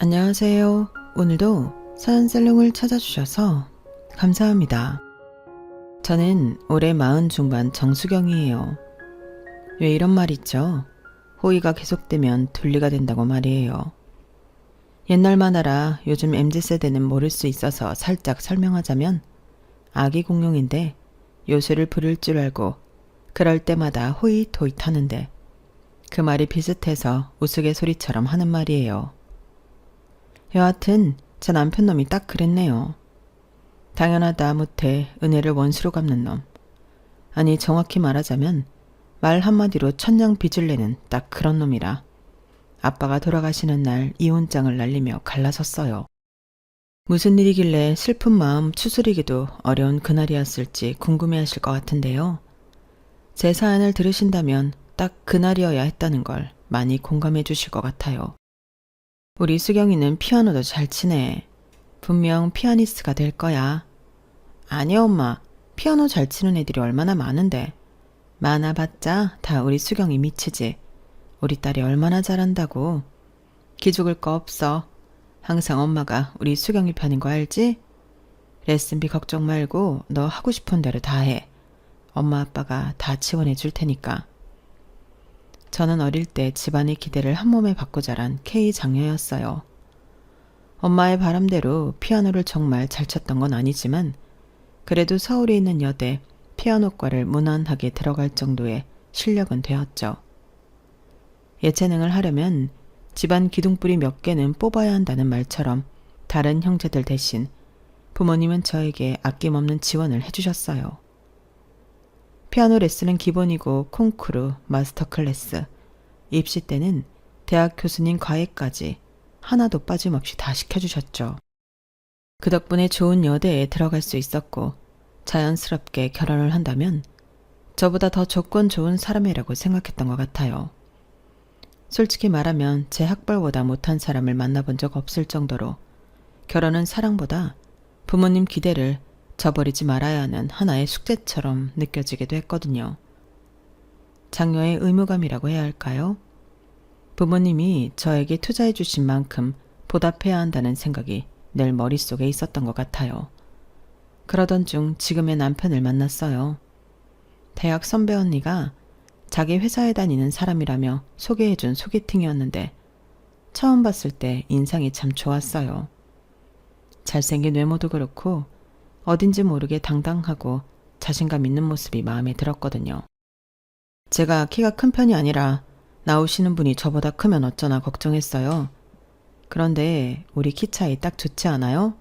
안녕하세요. 오늘도 사연살롱을 찾아주셔서 감사합니다. 저는 올해 40 중반 정수경이에요. 왜 이런 말 있죠? 호의가 계속되면 둘리가 된다고 말이에요. 옛날 만화라 요즘 MZ세대는 모를 수 있어서 살짝 설명하자면 아기 공룡인데 요술을 부릴 줄 알고 그럴 때마다 호잇호잇 하는데 그 말이 비슷해서 우스갯소리처럼 하는 말이에요. 여하튼 제 남편 놈이 딱 그랬네요. 당연하다 못해 은혜를 원수로 갚는 놈. 아니 정확히 말하자면 말 한마디로 천냥 빚을 내는 딱 그런 놈이라 아빠가 돌아가시는 날 이혼장을 날리며 갈라섰어요. 무슨 일이길래 슬픈 마음 추스리기도 어려운 그날이었을지 궁금해하실 것 같은데요. 제 사연을 들으신다면 딱 그날이어야 했다는 걸 많이 공감해 주실 것 같아요. 우리 수경이는 피아노도 잘 치네. 분명 피아니스트가 될 거야. 아니 엄마, 피아노 잘 치는 애들이 얼마나 많은데. 많아봤자 다 우리 수경이 미치지. 우리 딸이 얼마나 잘한다고. 기죽을 거 없어. 항상 엄마가 우리 수경이 편인 거 알지? 레슨비 걱정 말고 너 하고 싶은 대로 다 해. 엄마 아빠가 다 지원해 줄 테니까. 저는 어릴 때 집안의 기대를 한 몸에 받고 자란 K 장녀였어요. 엄마의 바람대로 피아노를 정말 잘 쳤던 건 아니지만 그래도 서울에 있는 여대 피아노과를 무난하게 들어갈 정도의 실력은 되었죠. 예체능을 하려면 집안 기둥뿌리 몇 개는 뽑아야 한다는 말처럼 다른 형제들 대신 부모님은 저에게 아낌없는 지원을 해주셨어요. 피아노 레슨은 기본이고 콩쿠르, 마스터 클래스, 입시 때는 대학 교수님 과외까지 하나도 빠짐없이 다 시켜주셨죠. 그 덕분에 좋은 여대에 들어갈 수 있었고 자연스럽게 결혼을 한다면 저보다 더 조건 좋은 사람이라고 생각했던 것 같아요. 솔직히 말하면 제 학벌보다 못한 사람을 만나본 적 없을 정도로 결혼은 사랑보다 부모님 기대를 저버리지 말아야 하는 하나의 숙제처럼 느껴지기도 했거든요. 장녀의 의무감이라고 해야 할까요? 부모님이 저에게 투자해 주신 만큼 보답해야 한다는 생각이 늘 머릿속에 있었던 것 같아요. 그러던 중 지금의 남편을 만났어요. 대학 선배 언니가 자기 회사에 다니는 사람이라며 소개해준 소개팅이었는데 처음 봤을 때 인상이 참 좋았어요. 잘생긴 외모도 그렇고 어딘지 모르게 당당하고 자신감 있는 모습이 마음에 들었거든요. 제가 키가 큰 편이 아니라 나오시는 분이 저보다 크면 어쩌나 걱정했어요. 그런데 우리 키 차이 딱 좋지 않아요?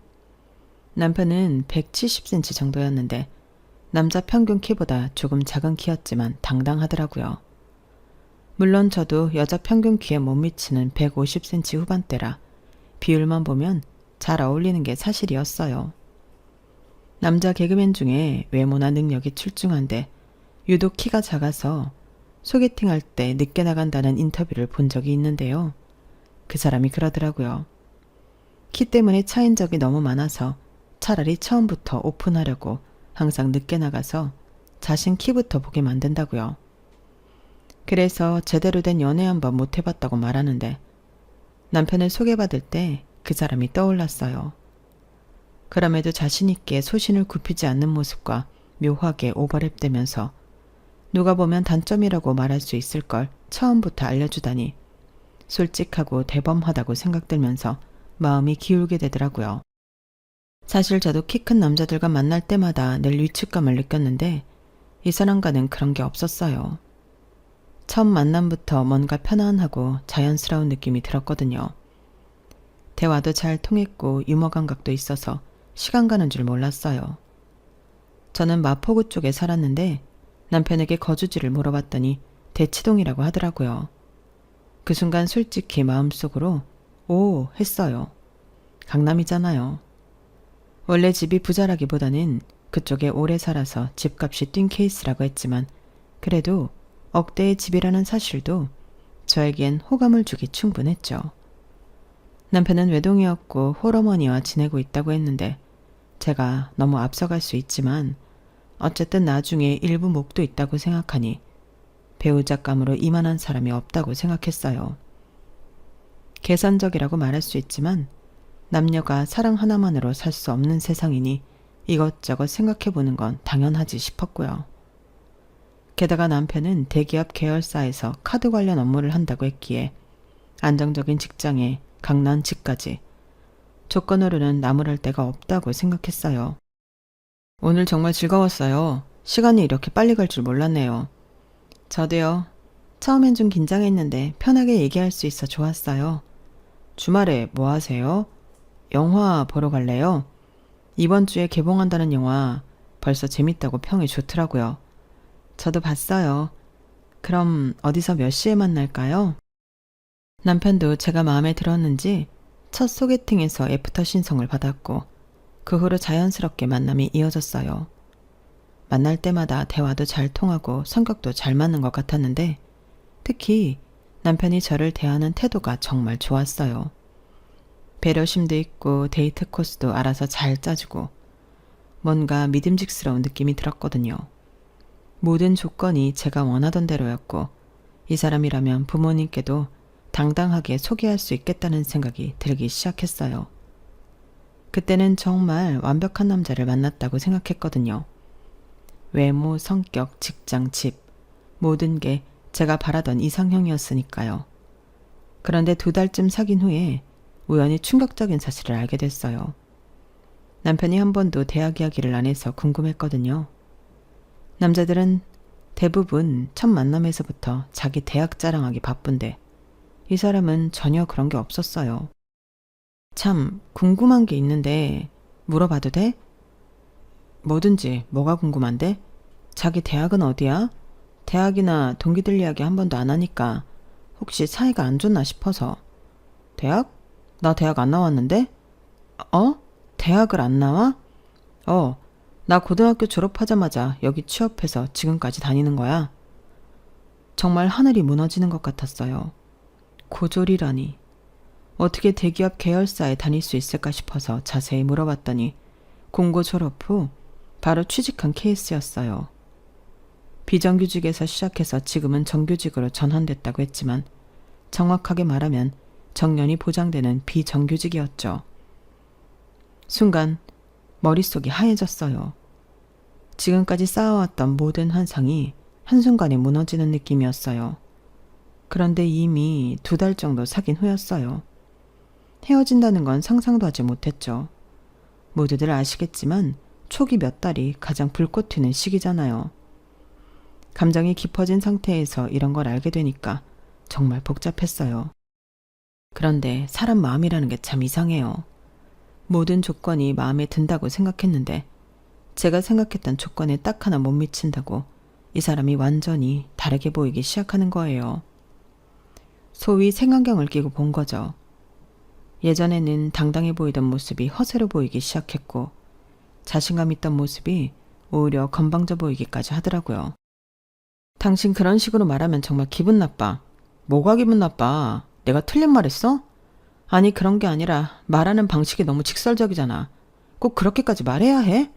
남편은 170cm 정도였는데 남자 평균 키보다 조금 작은 키였지만 당당하더라고요. 물론 저도 여자 평균 키에 못 미치는 150cm 후반대라 비율만 보면 잘 어울리는 게 사실이었어요. 남자 개그맨 중에 외모나 능력이 출중한데 유독 키가 작아서 소개팅할 때 늦게 나간다는 인터뷰를 본 적이 있는데요. 그 사람이 그러더라고요. 키 때문에 차인 적이 너무 많아서 차라리 처음부터 오픈하려고 항상 늦게 나가서 자신 키부터 보게 만든다고요. 그래서 제대로 된 연애 한번 못 해봤다고 말하는데 남편을 소개받을 때 그 사람이 떠올랐어요. 그럼에도 자신있게 소신을 굽히지 않는 모습과 묘하게 오버랩되면서 누가 보면 단점이라고 말할 수 있을 걸 처음부터 알려주다니 솔직하고 대범하다고 생각들면서 마음이 기울게 되더라고요. 사실 저도 키 큰 남자들과 만날 때마다 늘 위축감을 느꼈는데 이 사람과는 그런 게 없었어요. 처음 만남부터 뭔가 편안하고 자연스러운 느낌이 들었거든요. 대화도 잘 통했고 유머 감각도 있어서 시간 가는 줄 몰랐어요. 저는 마포구 쪽에 살았는데 남편에게 거주지를 물어봤더니 대치동이라고 하더라고요. 그 순간 솔직히 마음속으로 오 했어요. 강남이잖아요. 원래 집이 부자라기보다는 그쪽에 오래 살아서 집값이 뛴 케이스라고 했지만 그래도 억대의 집이라는 사실도 저에겐 호감을 주기 충분했죠. 남편은 외동이었고 홀어머니와 지내고 있다고 했는데 제가 너무 앞서갈 수 있지만 어쨌든 나중에 일부 목도 있다고 생각하니 배우자감으로 이만한 사람이 없다고 생각했어요. 계산적이라고 말할 수 있지만 남녀가 사랑 하나만으로 살 수 없는 세상이니 이것저것 생각해보는 건 당연하지 싶었고요. 게다가 남편은 대기업 계열사에서 카드 관련 업무를 한다고 했기에 안정적인 직장에 강남 집까지 조건으로는 나무랄 데가 없다고 생각했어요. 오늘 정말 즐거웠어요. 시간이 이렇게 빨리 갈 줄 몰랐네요. 저도요. 처음엔 좀 긴장했는데 편하게 얘기할 수 있어 좋았어요. 주말에 뭐 하세요? 영화 보러 갈래요? 이번 주에 개봉한다는 영화 벌써 재밌다고 평이 좋더라고요. 저도 봤어요. 그럼 어디서 몇 시에 만날까요? 남편도 제가 마음에 들었는지 첫 소개팅에서 애프터 신청을 받았고 그 후로 자연스럽게 만남이 이어졌어요. 만날 때마다 대화도 잘 통하고 성격도 잘 맞는 것 같았는데 특히 남편이 저를 대하는 태도가 정말 좋았어요. 배려심도 있고 데이트 코스도 알아서 잘 짜주고 뭔가 믿음직스러운 느낌이 들었거든요. 모든 조건이 제가 원하던 대로였고 이 사람이라면 부모님께도 당당하게 소개할 수 있겠다는 생각이 들기 시작했어요. 그때는 정말 완벽한 남자를 만났다고 생각했거든요. 외모, 성격, 직장, 집 모든 게 제가 바라던 이상형이었으니까요. 그런데 2달쯤 사귄 후에 우연히 충격적인 사실을 알게 됐어요. 남편이 한 번도 대학 이야기를 안 해서 궁금했거든요. 남자들은 대부분 첫 만남에서부터 자기 대학 자랑하기 바쁜데 이 사람은 전혀 그런 게 없었어요. 참 궁금한 게 있는데 물어봐도 돼? 뭐든지. 뭐가 궁금한데? 자기 대학은 어디야? 대학이나 동기들 이야기 한 번도 안 하니까 혹시 사이가 안 좋나 싶어서. 대학? 나 대학 안 나왔는데? 어? 대학을 안 나와? 나 고등학교 졸업하자마자 여기 취업해서 지금까지 다니는 거야. 정말 하늘이 무너지는 것 같았어요. 고졸이라니. 어떻게 대기업 계열사에 다닐 수 있을까 싶어서 자세히 물어봤더니 공고 졸업 후 바로 취직한 케이스였어요. 비정규직에서 시작해서 지금은 정규직으로 전환됐다고 했지만 정확하게 말하면 정년이 보장되는 비정규직이었죠. 순간 머릿속이 하얘졌어요. 지금까지 쌓아왔던 모든 환상이 한순간에 무너지는 느낌이었어요. 그런데 이미 2달 정도 사귄 후였어요. 헤어진다는 건 상상도 하지 못했죠. 모두들 아시겠지만 초기 몇 달이 가장 불꽃 튀는 시기잖아요. 감정이 깊어진 상태에서 이런 걸 알게 되니까 정말 복잡했어요. 그런데 사람 마음이라는 게 참 이상해요. 모든 조건이 마음에 든다고 생각했는데 제가 생각했던 조건에 딱 하나 못 미친다고 이 사람이 완전히 다르게 보이기 시작하는 거예요. 소위 색안경을 끼고 본 거죠. 예전에는 당당해 보이던 모습이 허세로 보이기 시작했고 자신감 있던 모습이 오히려 건방져 보이기까지 하더라고요. 당신 그런 식으로 말하면 정말 기분 나빠. 뭐가 기분 나빠? 내가 틀린 말 했어? 아니 그런 게 아니라 말하는 방식이 너무 직설적이잖아. 꼭 그렇게까지 말해야 해?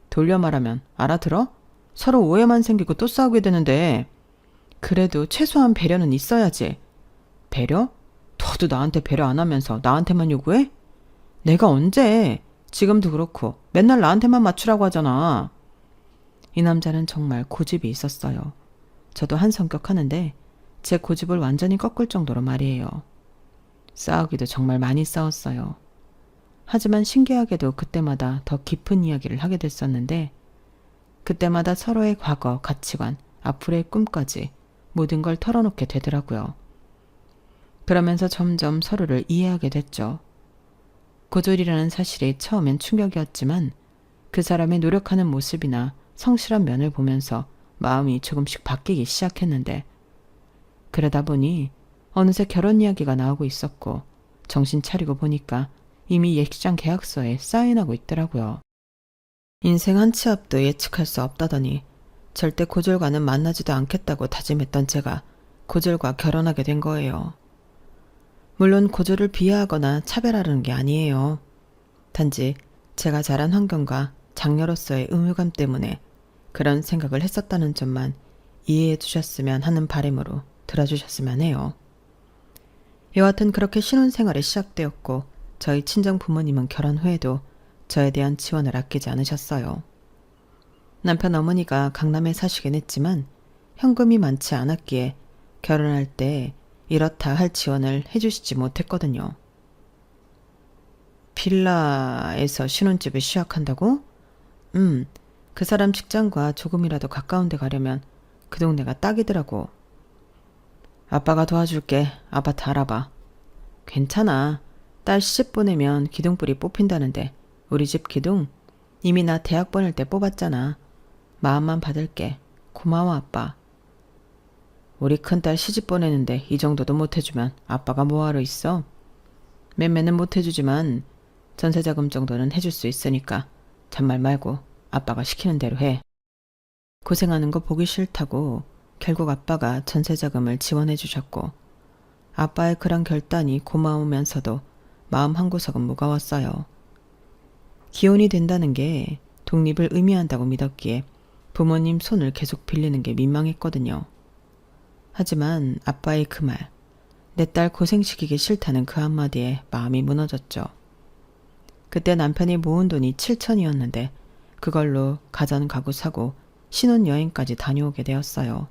돌려 말하면 알아들어? 서로 오해만 생기고 또 싸우게 되는데 그래도 최소한 배려는 있어야지. 배려? 너도 나한테 배려 안 하면서 나한테만 요구해? 내가 언제? 지금도 그렇고 맨날 나한테만 맞추라고 하잖아. 이 남자는 정말 고집이 있었어요. 저도 한 성격 하는데 제 고집을 완전히 꺾을 정도로 말이에요. 싸우기도 정말 많이 싸웠어요. 하지만 신기하게도 그때마다 더 깊은 이야기를 하게 됐었는데 그때마다 서로의 과거, 가치관, 앞으로의 꿈까지 모든 걸 털어놓게 되더라고요. 그러면서 점점 서로를 이해하게 됐죠. 고졸이라는 사실이 처음엔 충격이었지만 그 사람의 노력하는 모습이나 성실한 면을 보면서 마음이 조금씩 바뀌기 시작했는데 그러다 보니 어느새 결혼 이야기가 나오고 있었고 정신 차리고 보니까 이미 예식장 계약서에 사인하고 있더라고요. 인생 한 치 앞도 예측할 수 없다더니 절대 고졸과는 만나지도 않겠다고 다짐했던 제가 고졸과 결혼하게 된 거예요. 물론 고졸을 비하하거나 차별하려는 게 아니에요. 단지 제가 자란 환경과 장녀로서의 의무감 때문에 그런 생각을 했었다는 점만 이해해 주셨으면 하는 바람으로 들어주셨으면 해요. 여하튼 그렇게 신혼생활이 시작되었고 저희 친정 부모님은 결혼 후에도 저에 대한 지원을 아끼지 않으셨어요. 남편 어머니가 강남에 사시긴 했지만 현금이 많지 않았기에 결혼할 때 이렇다 할 지원을 해주시지 못했거든요. 빌라에서 신혼집을 시작한다고? 그 사람 직장과 조금이라도 가까운 데 가려면 그 동네가 딱이더라고. 아빠가 도와줄게. 아파트 알아봐. 괜찮아. 딸 시집 보내면 기둥불이 뽑힌다는데 우리 집 기둥 이미 나 대학 보낼 때 뽑았잖아. 마음만 받을게. 고마워 아빠. 우리 큰딸 시집 보내는데 이 정도도 못해주면 아빠가 뭐하러 있어? 매매는 못해주지만 전세자금 정도는 해줄 수 있으니까 잔말 말고 아빠가 시키는 대로 해. 고생하는 거 보기 싫다고 결국 아빠가 전세자금을 지원해 주셨고 아빠의 그런 결단이 고마우면서도 마음 한구석은 무거웠어요. 기혼이 된다는 게 독립을 의미한다고 믿었기에 부모님 손을 계속 빌리는 게 민망했거든요. 하지만 아빠의 그 말, 내 딸 고생시키기 싫다는 그 한마디에 마음이 무너졌죠. 그때 남편이 모은 돈이 7천이었는데 그걸로 가전 가구 사고 신혼여행까지 다녀오게 되었어요.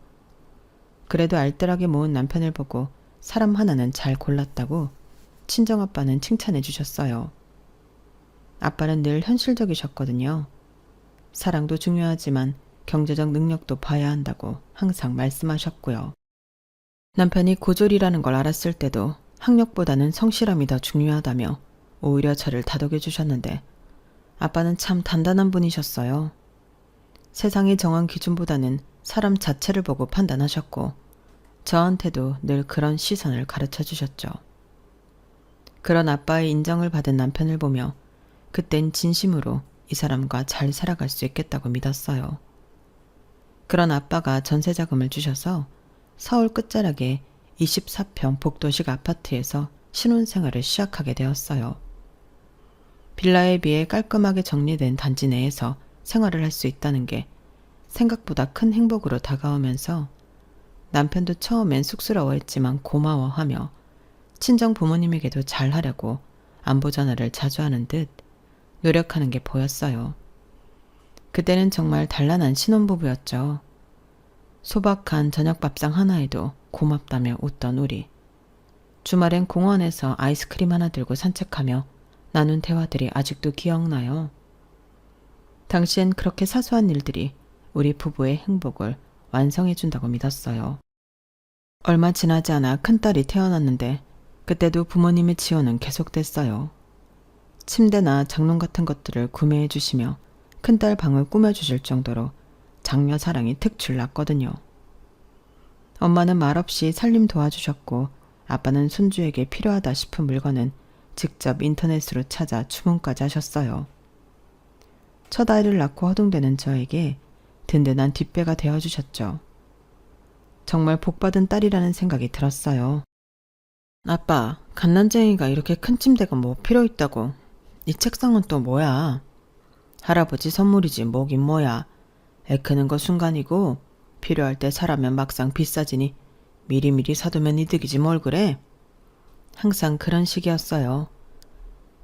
그래도 알뜰하게 모은 남편을 보고 사람 하나는 잘 골랐다고 친정아빠는 칭찬해 주셨어요. 아빠는 늘 현실적이셨거든요. 사랑도 중요하지만 경제적 능력도 봐야 한다고 항상 말씀하셨고요. 남편이 고졸이라는 걸 알았을 때도 학력보다는 성실함이 더 중요하다며 오히려 저를 다독여 주셨는데 아빠는 참 단단한 분이셨어요. 세상이 정한 기준보다는 사람 자체를 보고 판단하셨고 저한테도 늘 그런 시선을 가르쳐 주셨죠. 그런 아빠의 인정을 받은 남편을 보며 그땐 진심으로 이 사람과 잘 살아갈 수 있겠다고 믿었어요. 그런 아빠가 전세자금을 주셔서 서울 끝자락에 24평 복도식 아파트에서 신혼생활을 시작하게 되었어요. 빌라에 비해 깔끔하게 정리된 단지 내에서 생활을 할 수 있다는 게 생각보다 큰 행복으로 다가오면서 남편도 처음엔 쑥스러워했지만 고마워하며 친정 부모님에게도 잘하려고 안부 전화를 자주 하는 듯 노력하는 게 보였어요. 그때는 정말 단란한 신혼부부였죠. 소박한 저녁 밥상 하나에도 고맙다며 웃던 우리. 주말엔 공원에서 아이스크림 하나 들고 산책하며 나눈 대화들이 아직도 기억나요. 당시엔 그렇게 사소한 일들이 우리 부부의 행복을 완성해준다고 믿었어요. 얼마 지나지 않아 큰딸이 태어났는데 그때도 부모님의 지원은 계속됐어요. 침대나 장롱 같은 것들을 구매해 주시며 큰딸 방을 꾸며주실 정도로 장녀 사랑이 특출났거든요. 엄마는 말없이 살림 도와주셨고 아빠는 손주에게 필요하다 싶은 물건은 직접 인터넷으로 찾아 주문까지 하셨어요. 첫 아이를 낳고 허둥대는 저에게 든든한 뒷배가 되어주셨죠. 정말 복받은 딸이라는 생각이 들었어요. 아빠, 갓난쟁이가 이렇게 큰 침대가 뭐 필요 있다고. 이 책상은 또 뭐야? 할아버지 선물이지 뭐긴 뭐야. 애 크는 거 순간이고 필요할 때 사라면 막상 비싸지니 미리미리 사두면 이득이지 뭘 그래? 항상 그런 식이었어요.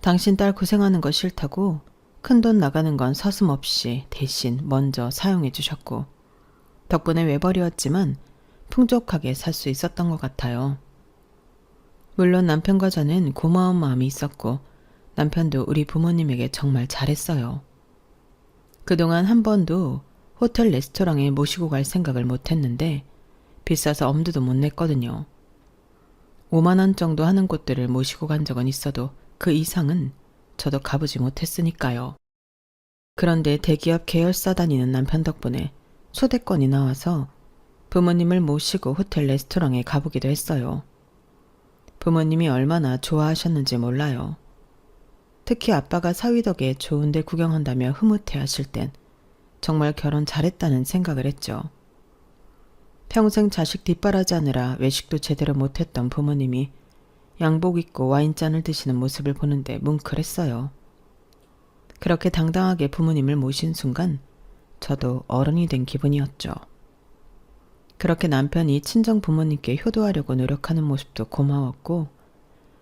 당신 딸 고생하는 거 싫다고 큰돈 나가는 건 서슴없이 대신 먼저 사용해 주셨고 덕분에 외벌이었지만 풍족하게 살 수 있었던 것 같아요. 물론 남편과 저는 고마운 마음이 있었고 남편도 우리 부모님에게 정말 잘했어요. 그동안 한 번도 호텔 레스토랑에 모시고 갈 생각을 못했는데 비싸서 엄두도 못 냈거든요. 5만 원 정도 하는 곳들을 모시고 간 적은 있어도 그 이상은 저도 가보지 못했으니까요. 그런데 대기업 계열사 다니는 남편 덕분에 초대권이 나와서 부모님을 모시고 호텔 레스토랑에 가보기도 했어요. 부모님이 얼마나 좋아하셨는지 몰라요. 특히 아빠가 사위 덕에 좋은 데 구경한다며 흐뭇해 하실 땐 정말 결혼 잘했다는 생각을 했죠. 평생 자식 뒷바라지하느라 외식도 제대로 못했던 부모님이 양복 입고 와인잔을 드시는 모습을 보는데 뭉클했어요. 그렇게 당당하게 부모님을 모신 순간 저도 어른이 된 기분이었죠. 그렇게 남편이 친정 부모님께 효도하려고 노력하는 모습도 고마웠고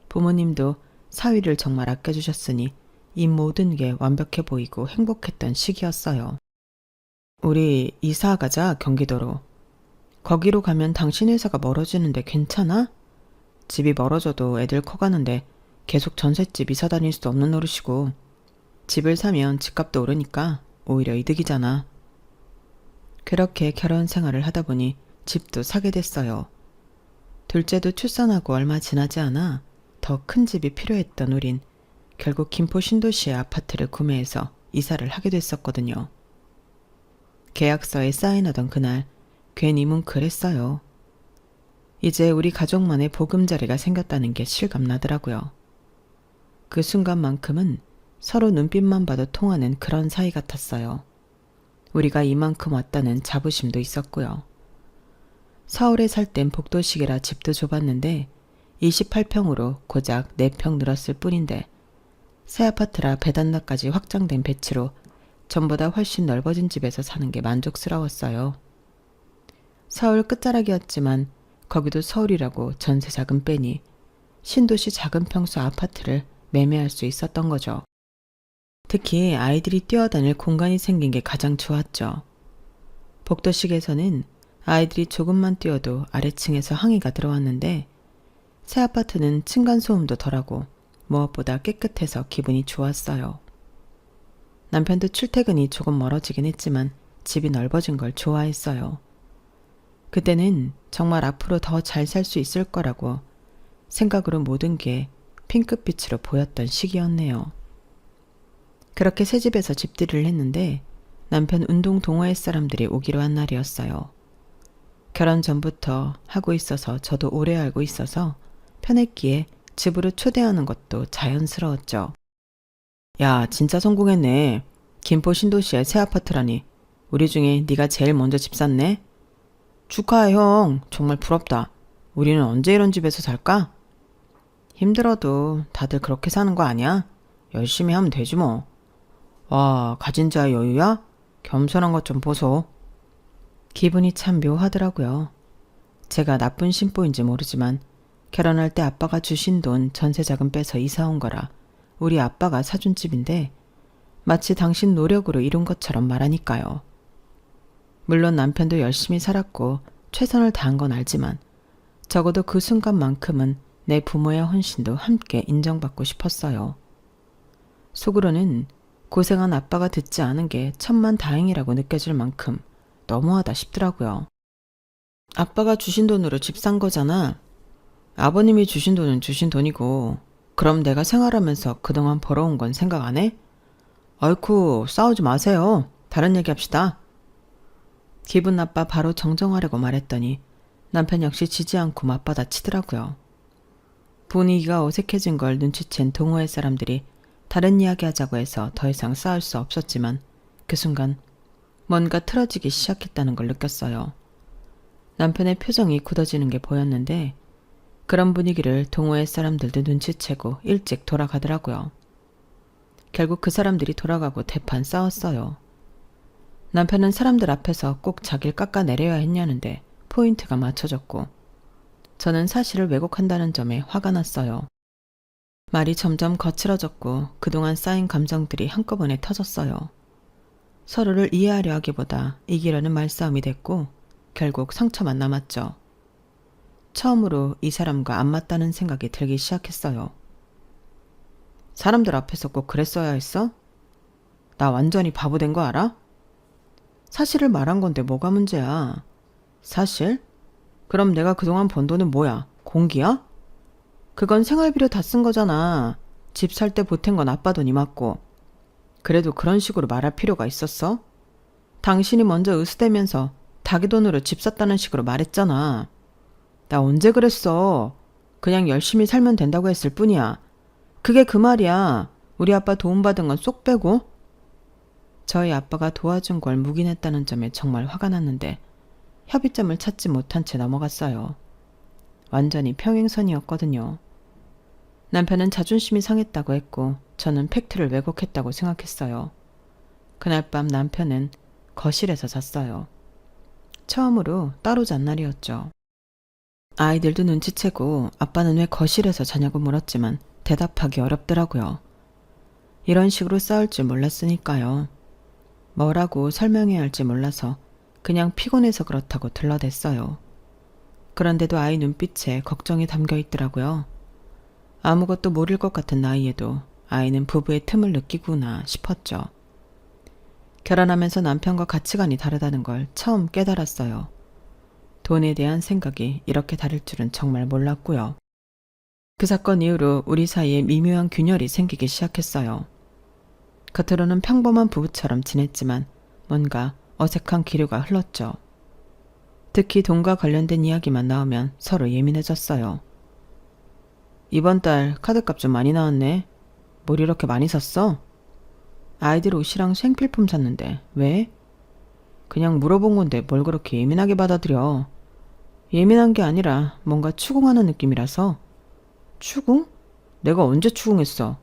부모님도 사위를 정말 아껴주셨으니 이 모든 게 완벽해 보이고 행복했던 시기였어요. 우리 이사 가자, 경기도로. 거기로 가면 당신 회사가 멀어지는데 괜찮아? 집이 멀어져도 애들 커가는데 계속 전셋집 이사 다닐 수 없는 노릇이고, 집을 사면 집값도 오르니까 오히려 이득이잖아. 그렇게 결혼 생활을 하다 보니 집도 사게 됐어요. 둘째도 출산하고 얼마 지나지 않아 더 큰 집이 필요했던 우린 결국 김포 신도시의 아파트를 구매해서 이사를 하게 됐었거든요. 계약서에 사인하던 그날 괜히 뭉클했어요. 이제 우리 가족만의 보금자리가 생겼다는 게 실감나더라고요. 그 순간만큼은 서로 눈빛만 봐도 통하는 그런 사이 같았어요. 우리가 이만큼 왔다는 자부심도 있었고요. 서울에 살 땐 복도식이라 집도 좁았는데 28평으로 고작 4평 늘었을 뿐인데 새 아파트라 베란다까지 확장된 배치로 전보다 훨씬 넓어진 집에서 사는 게 만족스러웠어요. 서울 끝자락이었지만 거기도 서울이라고 전세 자금 빼니 신도시 작은 평수 아파트를 매매할 수 있었던 거죠. 특히 아이들이 뛰어다닐 공간이 생긴 게 가장 좋았죠. 복도식에서는 아이들이 조금만 뛰어도 아래층에서 항의가 들어왔는데 새 아파트는 층간소음도 덜하고 무엇보다 깨끗해서 기분이 좋았어요. 남편도 출퇴근이 조금 멀어지긴 했지만 집이 넓어진 걸 좋아했어요. 그때는 정말 앞으로 더 잘 살 수 있을 거라고 생각으로 모든 게 핑크빛으로 보였던 시기였네요. 그렇게 새 집에서 집들이를 했는데 남편 운동 동호회 사람들이 오기로 한 날이었어요. 결혼 전부터 하고 있어서 저도 오래 알고 있어서 편했기에 집으로 초대하는 것도 자연스러웠죠. 야, 진짜 성공했네. 김포 신도시의 새 아파트라니. 우리 중에 네가 제일 먼저 집 샀네. 축하해, 형. 정말 부럽다. 우리는 언제 이런 집에서 살까? 힘들어도 다들 그렇게 사는 거 아니야? 열심히 하면 되지 뭐. 와, 가진 자의 여유야? 겸손한 것 좀 보소. 기분이 참 묘하더라고요. 제가 나쁜 심보인지 모르지만 결혼할 때 아빠가 주신 돈 전세자금 빼서 이사 온 거라 우리 아빠가 사준 집인데 마치 당신 노력으로 이룬 것처럼 말하니까요. 물론 남편도 열심히 살았고 최선을 다한 건 알지만 적어도 그 순간만큼은 내 부모의 헌신도 함께 인정받고 싶었어요. 속으로는 고생한 아빠가 듣지 않은 게 천만다행이라고 느껴질 만큼 너무하다 싶더라고요. 아빠가 주신 돈으로 집 산 거잖아. 아버님이 주신 돈은 주신 돈이고 그럼 내가 생활하면서 그동안 벌어온 건 생각 안 해? 아이쿠, 싸우지 마세요. 다른 얘기 합시다. 기분 나빠 바로 정정하려고 말했더니 남편 역시 지지 않고 맞받아치더라고요. 분위기가 어색해진 걸 눈치챈 동호회 사람들이 다른 이야기 하자고 해서 더 이상 싸울 수 없었지만 그 순간 뭔가 틀어지기 시작했다는 걸 느꼈어요. 남편의 표정이 굳어지는 게 보였는데 그런 분위기를 동호회 사람들도 눈치채고 일찍 돌아가더라고요. 결국 그 사람들이 돌아가고 대판 싸웠어요. 남편은 사람들 앞에서 꼭 자기를 깎아내려야 했냐는데 포인트가 맞춰졌고 저는 사실을 왜곡한다는 점에 화가 났어요. 말이 점점 거칠어졌고 그동안 쌓인 감정들이 한꺼번에 터졌어요. 서로를 이해하려 하기보다 이기려는 말싸움이 됐고 결국 상처만 남았죠. 처음으로 이 사람과 안 맞다는 생각이 들기 시작했어요. 사람들 앞에서 꼭 그랬어야 했어? 나 완전히 바보 된 거 알아? 사실을 말한 건데 뭐가 문제야? 사실? 그럼 내가 그동안 번 돈은 뭐야? 공기야? 그건 생활비로 다 쓴 거잖아. 집 살 때 보탠 건 아빠 돈이 맞고. 그래도 그런 식으로 말할 필요가 있었어? 당신이 먼저 으스대면서 자기 돈으로 집 샀다는 식으로 말했잖아. 나 언제 그랬어? 그냥 열심히 살면 된다고 했을 뿐이야. 그게 그 말이야. 우리 아빠 도움받은 건 쏙 빼고. 저희 아빠가 도와준 걸 묵인했다는 점에 정말 화가 났는데 협의점을 찾지 못한 채 넘어갔어요. 완전히 평행선이었거든요. 남편은 자존심이 상했다고 했고 저는 팩트를 왜곡했다고 생각했어요. 그날 밤 남편은 거실에서 잤어요. 처음으로 따로 잔 날이었죠. 아이들도 눈치채고 아빠는 왜 거실에서 자냐고 물었지만 대답하기 어렵더라고요. 이런 식으로 싸울 줄 몰랐으니까요. 뭐라고 설명해야 할지 몰라서 그냥 피곤해서 그렇다고 들러댔어요. 그런데도 아이 눈빛에 걱정이 담겨 있더라고요. 아무것도 모를 것 같은 나이에도 아이는 부부의 틈을 느끼구나 싶었죠. 결혼하면서 남편과 가치관이 다르다는 걸 처음 깨달았어요. 돈에 대한 생각이 이렇게 다를 줄은 정말 몰랐고요. 그 사건 이후로 우리 사이에 미묘한 균열이 생기기 시작했어요. 겉으로는 평범한 부부처럼 지냈지만 뭔가 어색한 기류가 흘렀죠. 특히 돈과 관련된 이야기만 나오면 서로 예민해졌어요. 이번 달 카드값 좀 많이 나왔네. 뭘 이렇게 많이 샀어? 아이들 옷이랑 생필품 샀는데 왜? 그냥 물어본 건데 뭘 그렇게 예민하게 받아들여. 예민한 게 아니라 뭔가 추궁하는 느낌이라서. 추궁? 내가 언제 추궁했어?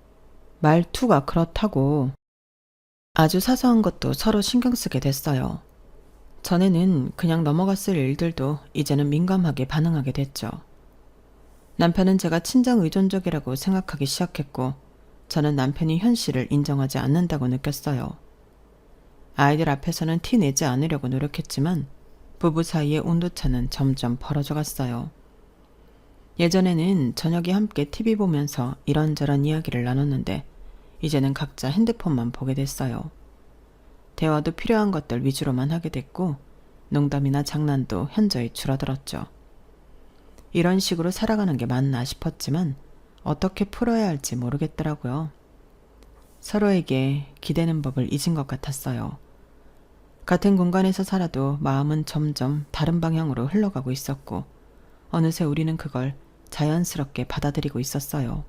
말투가 그렇다고. 아주 사소한 것도 서로 신경 쓰게 됐어요. 전에는 그냥 넘어갔을 일들도 이제는 민감하게 반응하게 됐죠. 남편은 제가 친정 의존적이라고 생각하기 시작했고 저는 남편이 현실을 인정하지 않는다고 느꼈어요. 아이들 앞에서는 티 내지 않으려고 노력했지만 부부 사이의 온도차는 점점 벌어져 갔어요. 예전에는 저녁에 함께 TV 보면서 이런저런 이야기를 나눴는데 이제는 각자 핸드폰만 보게 됐어요. 대화도 필요한 것들 위주로만 하게 됐고 농담이나 장난도 현저히 줄어들었죠. 이런 식으로 살아가는 게 맞나 싶었지만 어떻게 풀어야 할지 모르겠더라고요. 서로에게 기대는 법을 잊은 것 같았어요. 같은 공간에서 살아도 마음은 점점 다른 방향으로 흘러가고 있었고 어느새 우리는 그걸 자연스럽게 받아들이고 있었어요.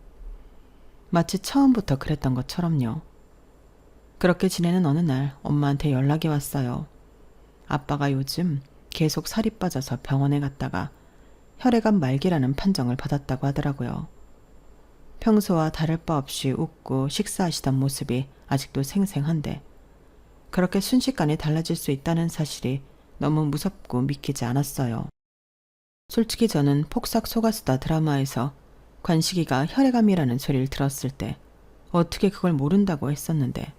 마치 처음부터 그랬던 것처럼요. 그렇게 지내는 어느 날 엄마한테 연락이 왔어요. 아빠가 요즘 계속 살이 빠져서 병원에 갔다가 혈액암 말기라는 판정을 받았다고 하더라고요. 평소와 다를 바 없이 웃고 식사하시던 모습이 아직도 생생한데 그렇게 순식간에 달라질 수 있다는 사실이 너무 무섭고 믿기지 않았어요. 솔직히 저는 폭삭 속았수다 드라마에서 관식이가 혈액암이라는 소리를 들었을 때 어떻게 그걸 모른다고 했었는데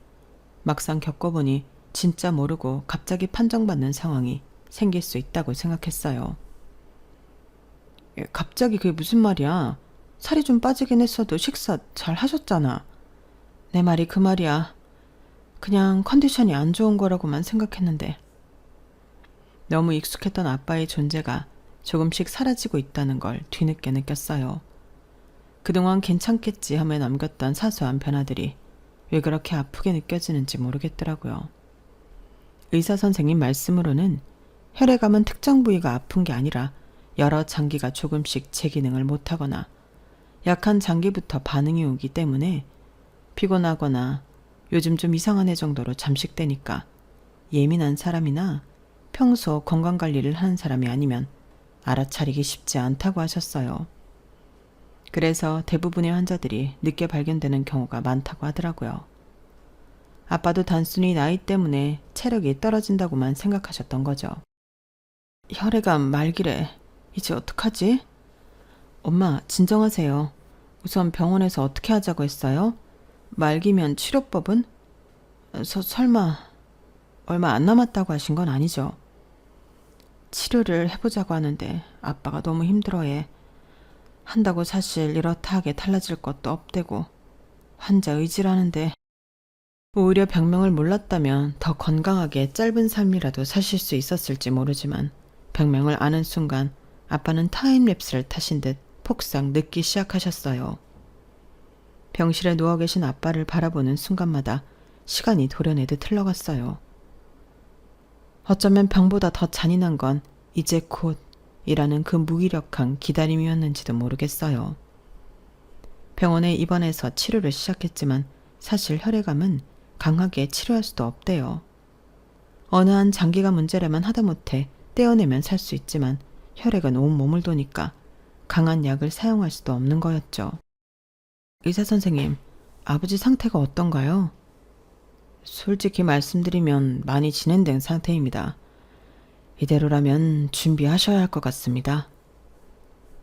막상 겪어보니 진짜 모르고 갑자기 판정받는 상황이 생길 수 있다고 생각했어요. 갑자기 그게 무슨 말이야? 살이 좀 빠지긴 했어도 식사 잘 하셨잖아. 내 말이 그 말이야. 그냥 컨디션이 안 좋은 거라고만 생각했는데. 너무 익숙했던 아빠의 존재가 조금씩 사라지고 있다는 걸 뒤늦게 느꼈어요. 그동안 괜찮겠지 하며 남겼던 사소한 변화들이 왜 그렇게 아프게 느껴지는지 모르겠더라고요. 의사 선생님 말씀으로는 혈액암은 특정 부위가 아픈 게 아니라 여러 장기가 조금씩 제 기능을 못하거나 약한 장기부터 반응이 오기 때문에 피곤하거나 요즘 좀 이상한 애 정도로 잠식되니까 예민한 사람이나 평소 건강관리를 하는 사람이 아니면 알아차리기 쉽지 않다고 하셨어요. 그래서 대부분의 환자들이 늦게 발견되는 경우가 많다고 하더라고요. 아빠도 단순히 나이 때문에 체력이 떨어진다고만 생각하셨던 거죠. 혈액암 말기래. 이제 어떡하지? 엄마, 진정하세요. 우선 병원에서 어떻게 하자고 했어요? 말기면 치료법은? 설마 얼마 안 남았다고 하신 건 아니죠? 치료를 해보자고 하는데 아빠가 너무 힘들어해. 한다고 사실 이렇다 하게 달라질 것도 없대고 환자 의지라는데 오히려 병명을 몰랐다면 더 건강하게 짧은 삶이라도 사실 수 있었을지 모르지만 병명을 아는 순간 아빠는 타임랩스를 타신 듯 폭삭 늙기 시작하셨어요. 병실에 누워 계신 아빠를 바라보는 순간마다 시간이 도려내듯 흘러갔어요. 어쩌면 병보다 더 잔인한 건 이제 곧이라는 그 무기력한 기다림이었는지도 모르겠어요. 병원에 입원해서 치료를 시작했지만 사실 혈액암은 강하게 치료할 수도 없대요. 어느 한 장기가 문제라면 하다못해 떼어내면 살 수 있지만 혈액은 온몸을 도니까 강한 약을 사용할 수도 없는 거였죠. 의사 선생님, 아버지 상태가 어떤가요? 솔직히 말씀드리면 많이 진행된 상태입니다. 이대로라면 준비하셔야 할 것 같습니다.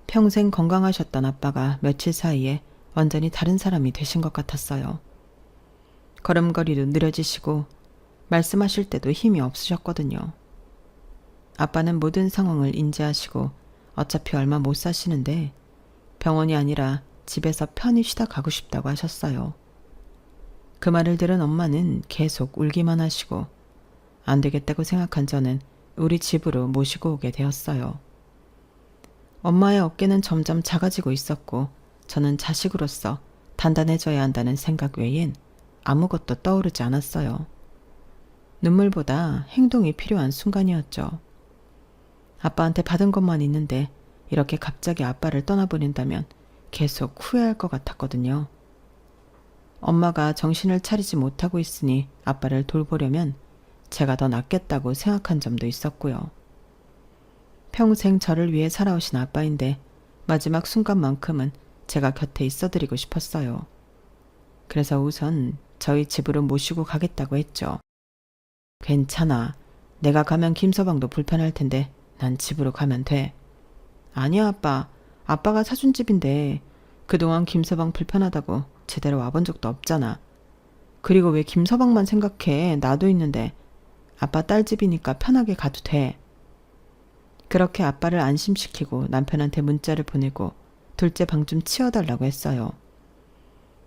평생 건강하셨던 아빠가 며칠 사이에 완전히 다른 사람이 되신 것 같았어요. 걸음걸이도 느려지시고 말씀하실 때도 힘이 없으셨거든요. 아빠는 모든 상황을 인지하시고 어차피 얼마 못 사시는데 병원이 아니라 집에서 편히 쉬다 가고 싶다고 하셨어요. 그 말을 들은 엄마는 계속 울기만 하시고 안 되겠다고 생각한 저는 우리 집으로 모시고 오게 되었어요. 엄마의 어깨는 점점 작아지고 있었고 저는 자식으로서 단단해져야 한다는 생각 외엔 아무것도 떠오르지 않았어요. 눈물보다 행동이 필요한 순간이었죠. 아빠한테 받은 것만 있는데 이렇게 갑자기 아빠를 떠나버린다면 계속 후회할 것 같았거든요. 엄마가 정신을 차리지 못하고 있으니 아빠를 돌보려면 제가 더 낫겠다고 생각한 점도 있었고요. 평생 저를 위해 살아오신 아빠인데 마지막 순간만큼은 제가 곁에 있어드리고 싶었어요. 그래서 우선 저희 집으로 모시고 가겠다고 했죠. 괜찮아. 내가 가면 김서방도 불편할 텐데 난 집으로 가면 돼. 아니야, 아빠. 아빠가 사준 집인데 그동안 김서방 불편하다고 제대로 와본 적도 없잖아. 그리고 왜 김서방만 생각해? 나도 있는데. 아빠 딸 집이니까 편하게 가도 돼. 그렇게 아빠를 안심시키고 남편한테 문자를 보내고 둘째 방 좀 치워달라고 했어요.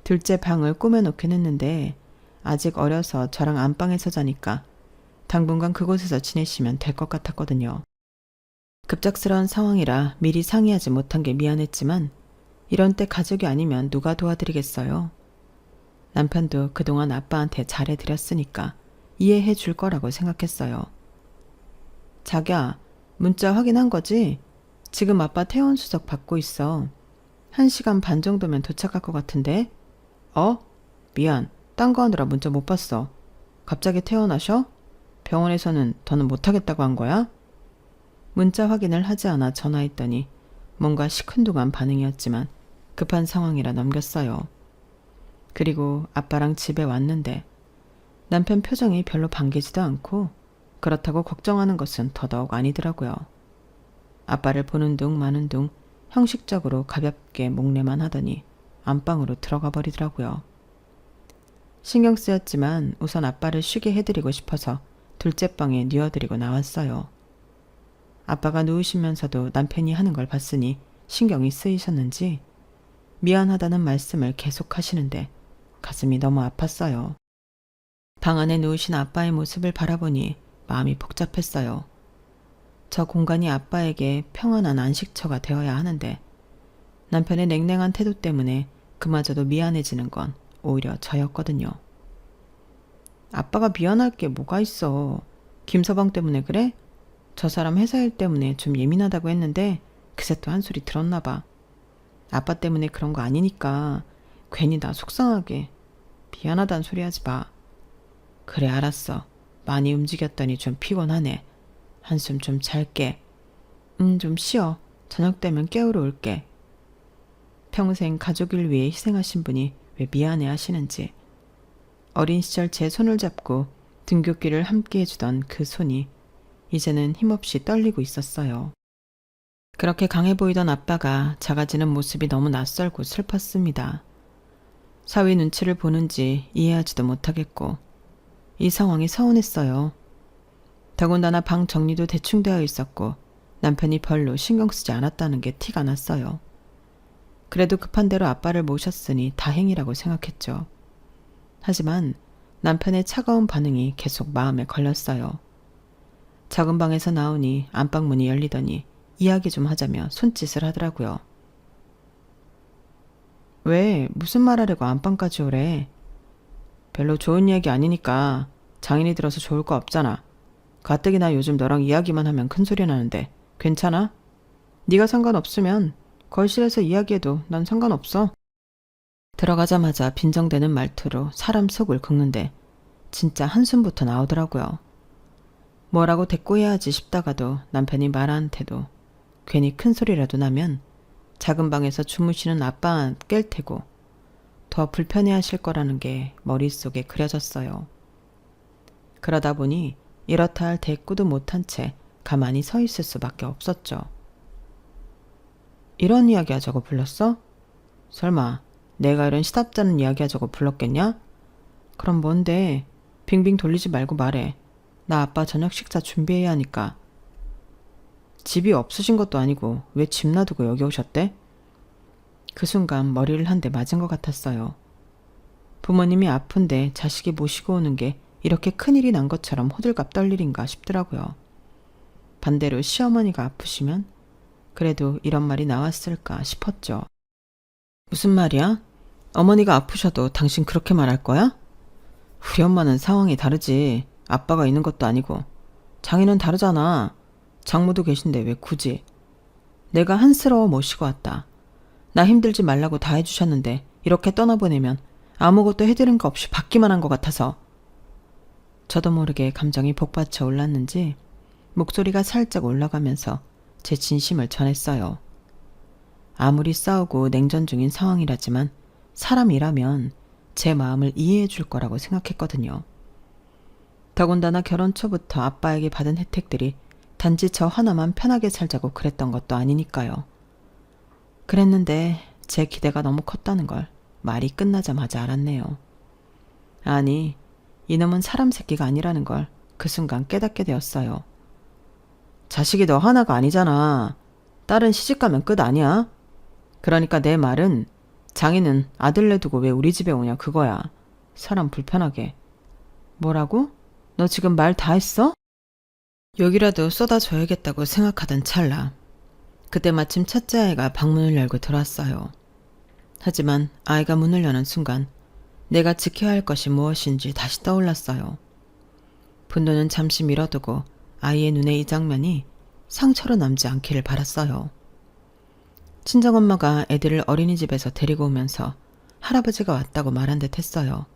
둘째 방을 꾸며놓긴 했는데 아직 어려서 저랑 안방에서 자니까 당분간 그곳에서 지내시면 될 것 같았거든요. 급작스러운 상황이라 미리 상의하지 못한 게 미안했지만 이런 때 가족이 아니면 누가 도와드리겠어요. 남편도 그동안 아빠한테 잘해드렸으니까 이해해 줄 거라고 생각했어요. 자기야, 문자 확인한 거지? 지금 아빠 퇴원 수석 받고 있어. 1시간 반 정도면 도착할 것 같은데? 미안. 딴 거 하느라 문자 못 봤어. 갑자기 퇴원하셔? 병원에서는 더는 못하겠다고 한 거야? 문자 확인을 하지 않아 전화했더니 뭔가 시큰둥한 반응이었지만 급한 상황이라 넘겼어요. 그리고 아빠랑 집에 왔는데 남편 표정이 별로 반기지도 않고 그렇다고 걱정하는 것은 더더욱 아니더라고요. 아빠를 보는 둥 마는 둥 형식적으로 가볍게 목례만 하더니 안방으로 들어가 버리더라고요. 신경 쓰였지만 우선 아빠를 쉬게 해드리고 싶어서 둘째 방에 뉘어드리고 나왔어요. 아빠가 누우시면서도 남편이 하는 걸 봤으니 신경이 쓰이셨는지 미안하다는 말씀을 계속 하시는데 가슴이 너무 아팠어요. 방 안에 누우신 아빠의 모습을 바라보니 마음이 복잡했어요. 저 공간이 아빠에게 평안한 안식처가 되어야 하는데 남편의 냉랭한 태도 때문에 그마저도 미안해지는 건 오히려 저였거든요. 아빠가 미안할 게 뭐가 있어. 김서방 때문에 그래? 저 사람 회사 일 때문에 좀 예민하다고 했는데 그새 또 한 소리 들었나 봐. 아빠 때문에 그런 거 아니니까 괜히 나 속상하게 미안하단 소리 하지 마. 그래 알았어. 많이 움직였더니 좀 피곤하네. 한숨 좀 잘게. 좀 쉬어. 저녁 되면 깨우러 올게. 평생 가족을 위해 희생하신 분이 왜 미안해 하시는지. 어린 시절 제 손을 잡고 등굣길을 함께 해주던 그 손이 이제는 힘없이 떨리고 있었어요. 그렇게 강해 보이던 아빠가 작아지는 모습이 너무 낯설고 슬펐습니다. 사위 눈치를 보는지 이해하지도 못하겠고 이 상황이 서운했어요. 더군다나 방 정리도 대충 되어 있었고 남편이 별로 신경 쓰지 않았다는 게 티가 났어요. 그래도 급한 대로 아빠를 모셨으니 다행이라고 생각했죠. 하지만 남편의 차가운 반응이 계속 마음에 걸렸어요. 작은 방에서 나오니 안방문이 열리더니 이야기 좀 하자며 손짓을 하더라고요. 왜? 무슨 말 하려고 안방까지 오래? 별로 좋은 이야기 아니니까 장인이 들어서 좋을 거 없잖아. 가뜩이나 요즘 너랑 이야기만 하면 큰소리 나는데 괜찮아? 네가 상관없으면 거실에서 이야기해도 난 상관없어. 들어가자마자 빈정대는 말투로 사람 속을 긁는데 진짜 한숨부터 나오더라고요. 뭐라고 대꾸해야지 싶다가도 남편이 말하는 태도 괜히 큰 소리라도 나면 작은 방에서 주무시는 아빠 깰 테고 더 불편해하실 거라는 게 머릿속에 그려졌어요. 그러다 보니 이렇다 할 대꾸도 못한 채 가만히 서 있을 수밖에 없었죠. 이런 이야기 하자고 불렀어? 설마 내가 이런 시답잖은 이야기 하자고 불렀겠냐? 그럼 뭔데? 빙빙 돌리지 말고 말해. 나 아빠 저녁 식사 준비해야 하니까. 집이 없으신 것도 아니고 왜 집 놔두고 여기 오셨대? 그 순간 머리를 한 대 맞은 것 같았어요. 부모님이 아픈데 자식이 모시고 오는 게 이렇게 큰일이 난 것처럼 호들갑 떨 일인가 싶더라고요. 반대로 시어머니가 아프시면 그래도 이런 말이 나왔을까 싶었죠. 무슨 말이야? 어머니가 아프셔도 당신 그렇게 말할 거야? 우리 엄마는 상황이 다르지. 아빠가 있는 것도 아니고. 장인은 다르잖아. 장모도 계신데 왜 굳이. 내가 한스러워 모시고 왔다. 나 힘들지 말라고 다 해주셨는데 이렇게 떠나보내면 아무것도 해드린 거 없이 받기만 한 것 같아서. 저도 모르게 감정이 복받쳐 올랐는지 목소리가 살짝 올라가면서 제 진심을 전했어요. 아무리 싸우고 냉전 중인 상황이라지만 사람이라면 제 마음을 이해해 줄 거라고 생각했거든요. 더군다나 결혼 초부터 아빠에게 받은 혜택들이 단지 저 하나만 편하게 살자고 그랬던 것도 아니니까요. 그랬는데 제 기대가 너무 컸다는 걸 말이 끝나자마자 알았네요. 아니, 이놈은 사람 새끼가 아니라는 걸 그 순간 깨닫게 되었어요. 자식이 너 하나가 아니잖아. 딸은 시집가면 끝 아니야? 그러니까 내 말은 장인은 아들내 두고 왜 우리 집에 오냐 그거야. 사람 불편하게. 뭐라고? 너 지금 말 다 했어? 여기라도 쏟아줘야겠다고 생각하던 찰나. 그때 마침 첫째 아이가 방문을 열고 들어왔어요. 하지만 아이가 문을 여는 순간 내가 지켜야 할 것이 무엇인지 다시 떠올랐어요. 분노는 잠시 미뤄두고 아이의 눈에 이 장면이 상처로 남지 않기를 바랐어요. 친정엄마가 애들을 어린이집에서 데리고 오면서 할아버지가 왔다고 말한 듯 했어요.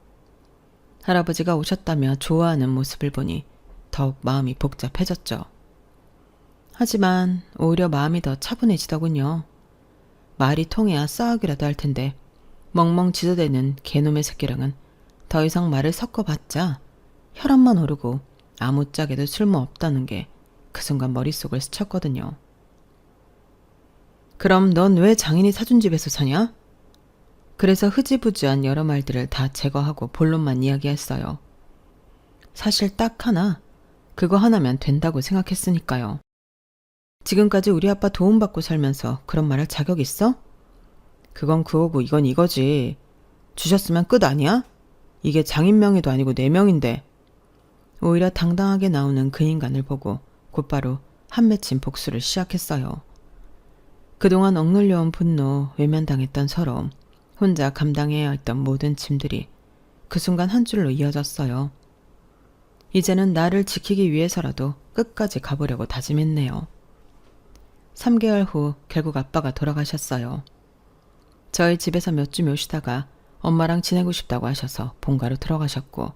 할아버지가 오셨다며 좋아하는 모습을 보니 더욱 마음이 복잡해졌죠. 하지만 오히려 마음이 더 차분해지더군요. 말이 통해야 싸우기라도 할 텐데 멍멍 짖어대는 개놈의 새끼랑은 더 이상 말을 섞어봤자 혈압만 오르고 아무짝에도 쓸모없다는 게 그 순간 머릿속을 스쳤거든요. 그럼 넌 왜 장인이 사준 집에서 사냐? 그래서 흐지부지한 여러 말들을 다 제거하고 본론만 이야기했어요. 사실 딱 하나, 그거 하나면 된다고 생각했으니까요. 지금까지 우리 아빠 도움받고 살면서 그런 말할 자격 있어? 그건 그거고 이건 이거지. 주셨으면 끝 아니야? 이게 장인 명예도 아니고 내 명인데. 오히려 당당하게 나오는 그 인간을 보고 곧바로 한 맺힌 복수를 시작했어요. 그동안 억눌려온 분노, 외면당했던 서러움, 혼자 감당해야 했던 모든 짐들이 그 순간 한 줄로 이어졌어요. 이제는 나를 지키기 위해서라도 끝까지 가보려고 다짐했네요. 3개월 후 결국 아빠가 돌아가셨어요. 저희 집에서 몇 주 묘시다가 엄마랑 지내고 싶다고 하셔서 본가로 들어가셨고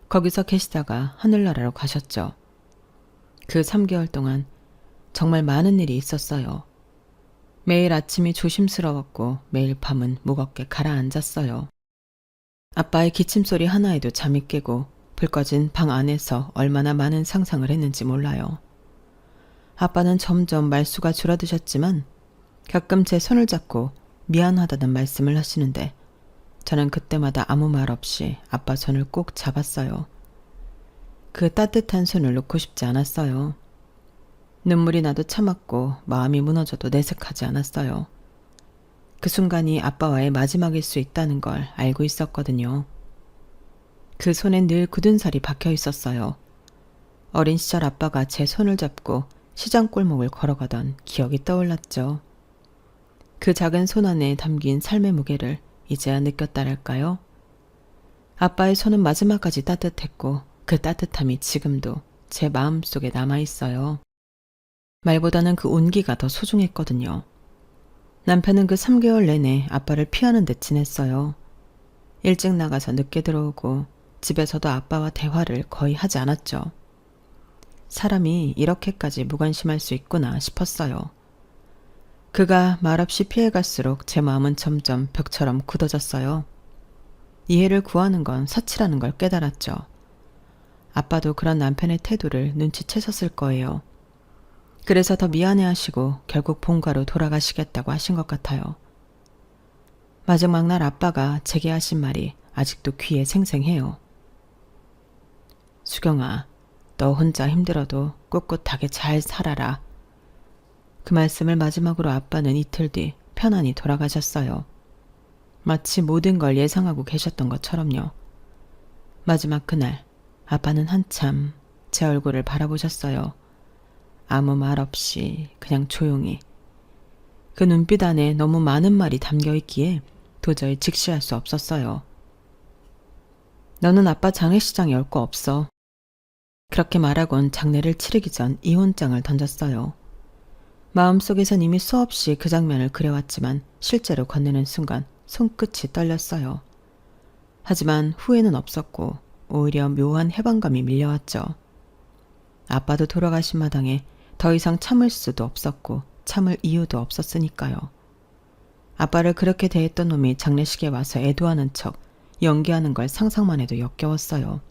거기서 계시다가 하늘나라로 가셨죠. 그 3개월 동안 정말 많은 일이 있었어요. 매일 아침이 조심스러웠고 매일 밤은 무겁게 가라앉았어요. 아빠의 기침소리 하나에도 잠이 깨고 불 꺼진 방 안에서 얼마나 많은 상상을 했는지 몰라요. 아빠는 점점 말수가 줄어드셨지만 가끔 제 손을 잡고 미안하다는 말씀을 하시는데 저는 그때마다 아무 말 없이 아빠 손을 꼭 잡았어요. 그 따뜻한 손을 놓고 싶지 않았어요. 눈물이 나도 참았고 마음이 무너져도 내색하지 않았어요. 그 순간이 아빠와의 마지막일 수 있다는 걸 알고 있었거든요. 그 손엔 늘 굳은 살이 박혀 있었어요. 어린 시절 아빠가 제 손을 잡고 시장 골목을 걸어가던 기억이 떠올랐죠. 그 작은 손 안에 담긴 삶의 무게를 이제야 느꼈다랄까요? 아빠의 손은 마지막까지 따뜻했고 그 따뜻함이 지금도 제 마음속에 남아있어요. 말보다는 그 온기가 더 소중했거든요. 남편은 그 3개월 내내 아빠를 피하는 듯 지냈어요. 일찍 나가서 늦게 들어오고 집에서도 아빠와 대화를 거의 하지 않았죠. 사람이 이렇게까지 무관심할 수 있구나 싶었어요. 그가 말없이 피해갈수록 제 마음은 점점 벽처럼 굳어졌어요. 이해를 구하는 건 사치라는 걸 깨달았죠. 아빠도 그런 남편의 태도를 눈치채셨을 거예요. 그래서 더 미안해하시고 결국 본가로 돌아가시겠다고 하신 것 같아요. 마지막 날 아빠가 제게 하신 말이 아직도 귀에 생생해요. 수경아, 너 혼자 힘들어도 꿋꿋하게 잘 살아라. 그 말씀을 마지막으로 아빠는 이틀 뒤 편안히 돌아가셨어요. 마치 모든 걸 예상하고 계셨던 것처럼요. 마지막 그날 아빠는 한참 제 얼굴을 바라보셨어요. 아무 말 없이 그냥 조용히. 그 눈빛 안에 너무 많은 말이 담겨 있기에 도저히 직시할 수 없었어요. 너는 아빠 장례식장에 올 거 없어. 그렇게 말하곤 장례를 치르기 전 이혼장을 던졌어요. 마음속에선 이미 수없이 그 장면을 그려왔지만 실제로 건네는 순간 손끝이 떨렸어요. 하지만 후회는 없었고 오히려 묘한 해방감이 밀려왔죠. 아빠도 돌아가신 마당에 더 이상 참을 수도 없었고 참을 이유도 없었으니까요. 아빠를 그렇게 대했던 놈이 장례식에 와서 애도하는 척 연기하는 걸 상상만 해도 역겨웠어요.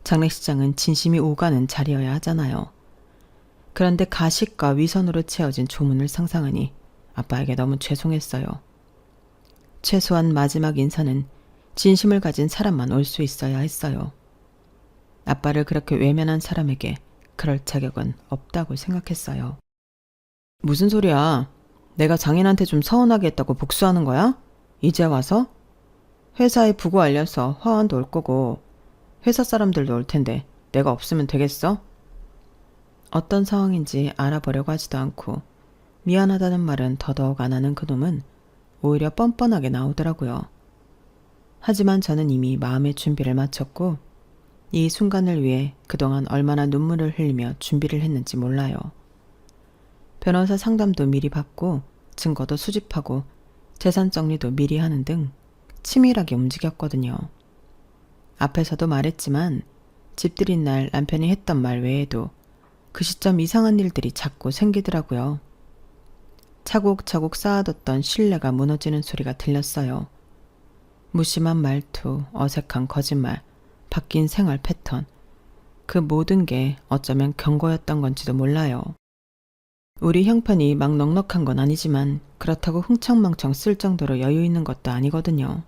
장례식장은 진심이 오가는 자리여야 하잖아요. 그런데 가식과 위선으로 채워진 조문을 상상하니 아빠에게 너무 죄송했어요. 최소한 마지막 인사는 진심을 가진 사람만 올 수 있어야 했어요. 아빠를 그렇게 외면한 사람에게 그럴 자격은 없다고 생각했어요. 무슨 소리야? 내가 장인한테 좀 서운하게 했다고 복수하는 거야? 이제 와서? 회사에 부고 알려서 화환도 올 거고 회사 사람들도 올 텐데 내가 없으면 되겠어? 어떤 상황인지 알아보려고 하지도 않고 미안하다는 말은 더더욱 안 하는 그놈은 오히려 뻔뻔하게 나오더라고요. 하지만 저는 이미 마음의 준비를 마쳤고 이 순간을 위해 그동안 얼마나 눈물을 흘리며 준비를 했는지 몰라요. 변호사 상담도 미리 받고 증거도 수집하고 재산 정리도 미리 하는 등 치밀하게 움직였거든요. 앞에서도 말했지만 집들인 날 남편이 했던 말 외에도 그 시점 이상한 일들이 자꾸 생기더라고요. 차곡차곡 쌓아뒀던 신뢰가 무너지는 소리가 들렸어요. 무심한 말투, 어색한 거짓말, 바뀐 생활 패턴, 그 모든 게 어쩌면 경고였던 건지도 몰라요. 우리 형편이 막 넉넉한 건 아니지만 그렇다고 흥청망청 쓸 정도로 여유 있는 것도 아니거든요.